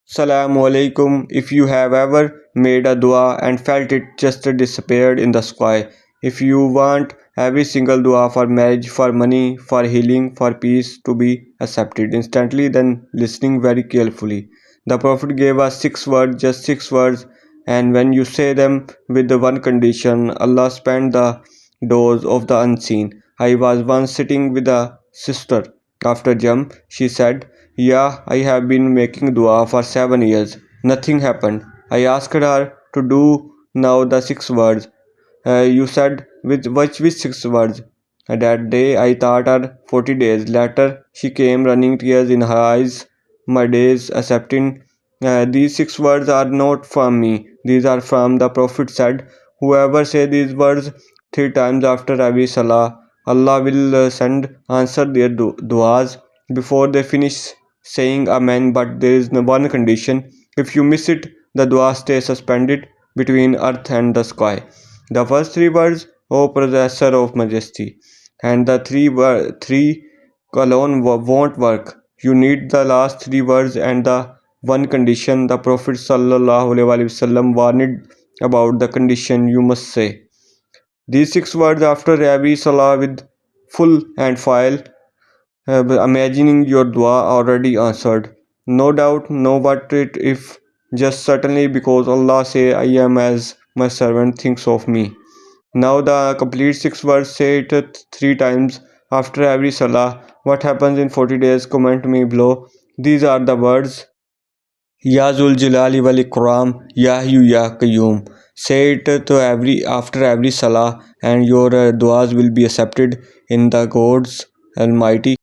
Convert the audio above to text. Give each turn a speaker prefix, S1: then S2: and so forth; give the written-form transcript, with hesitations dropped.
S1: Assalamu alaikum. If you have ever made a dua and felt it just disappeared in the sky, if you want every single dua for marriage, for money, for healing, for peace to be accepted instantly, then listening very carefully. The Prophet gave us 6 words, just 6 words, and when you say them with the one condition, Allah spanned the doors of the unseen. I was once sitting with a sister. After Jam, she said, yeah, I have been making dua for 7 years. Nothing happened. I asked her to do now the 6 words. You said which 6 words? That day I taught her 40 days. Later she came running, tears in her eyes. My days accepting these 6 words are not from me. These are from the Prophet said. Whoever say these words 3 times after every salah, Allah will send answer their duas before they finish saying Amen. But there is no one condition. If you miss it, the dua stays suspended between earth and the sky. The first 3 words, O possessor of majesty, and the three alone won't work. You need the last 3 words and the one condition. The Prophet ﷺ warned about the condition you must say. These 6 words after every salah with full and file, imagining your dua already answered. No doubt, no but it if just certainly because Allah say I am as my servant thinks of me. Now the complete 6 words, say it 3 times after every salah. What happens in 40 days? Comment me below. These are the words. Ya Zul Jalali wal Ikram, Ya Hayyu Ya Qayyum. Say it to every after every salah, and your duas will be accepted in the God's Almighty.